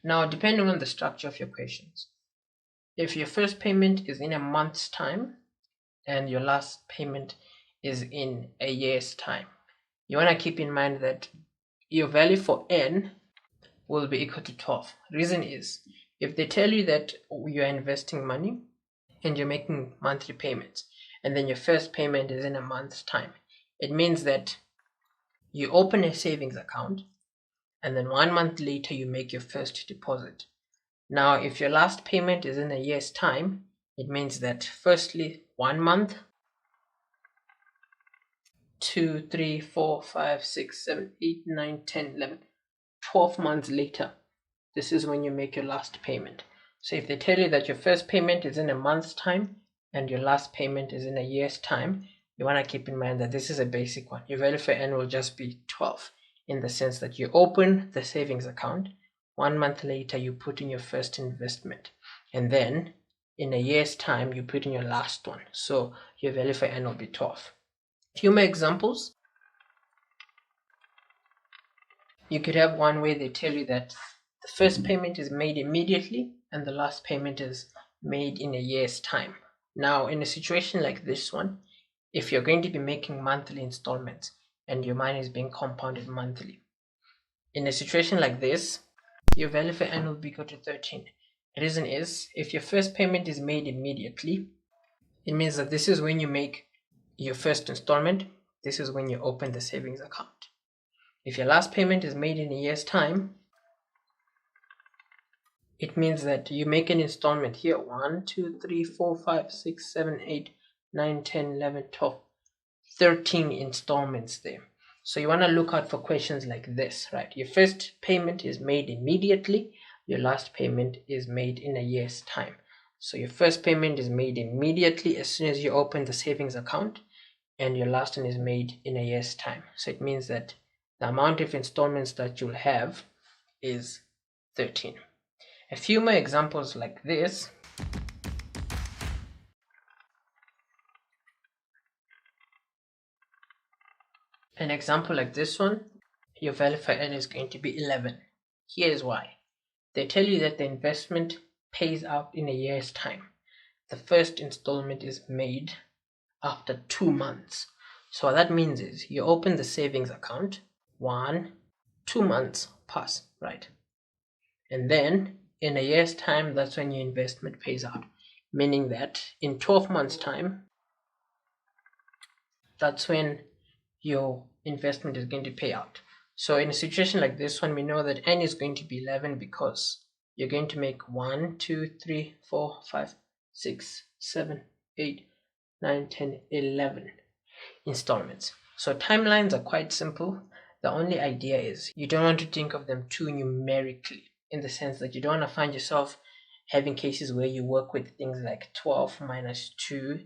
Now, depending on the structure of your questions, if your first payment is in a month's time and your last payment is in a year's time, you want to keep in mind that your value for n will be equal to 12. Reason is, if they tell you that you're investing money and you're making monthly payments, and then your first payment is in a month's time, it means that you open a savings account and then 1 month later you make your first deposit. Now, if your last payment is in a year's time, it means that firstly, 1 month, 2, 3, 4, 5, 6, 7, 8, 9, 10, 11, 12 months later, this is when you make your last payment. So if they tell you that your first payment is in a month's time and your last payment is in a year's time, you want to keep in mind that this is a basic one. Your value for n will just be 12, in the sense that you open the savings account, 1 month later you put in your first investment, and then in a year's time you put in your last one. So your value for n will be 12. Few more examples. You could have one where they tell you that the first payment is made immediately and the last payment is made in a year's time. Now, in a situation like this one, if you're going to be making monthly installments and your money is being compounded monthly, in a situation like this, your value for n will be equal to 13. The reason is, if your first payment is made immediately, it means that this is when you make your first installment, this is when you open the savings account. If your last payment is made in a year's time, it means that you make an installment here, 1, 2, 3, 4, 5, 6, 7, 8, 9, 10, 11, 12, 13 installments there. So you want to look out for questions like this, right? Your first payment is made immediately, your last payment is made in a year's time. So your first payment is made immediately as soon as you open the savings account, and your last one is made in a year's time. So it means that the amount of installments that you'll have is 13. A few more examples like this. An example like this one, your value for n is going to be 11. Here's why. They tell you that the investment pays out in a year's time. The first installment is made after 2 months. So what that means is you open the savings account, 1, 2 months pass, right? And then in a year's time, that's when your investment pays out. Meaning that in 12 months' time, that's when your investment is going to pay out. So in a situation like this one, we know that n is going to be 11 because you're going to make 1, 2, 3, 4, 5, 6, 7, 8, 9, 10, 11 installments. So timelines are quite simple. The only idea is you don't want to think of them too numerically, in the sense that you don't want to find yourself having cases where you work with things like 12 minus 2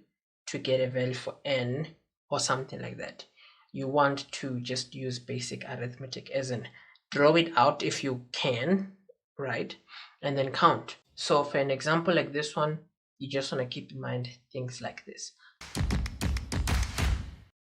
to get a value for n or something like that. You want to just use basic arithmetic, as in draw it out if you can, right? And then count. So for an example like this one, you just want to keep in mind things like this.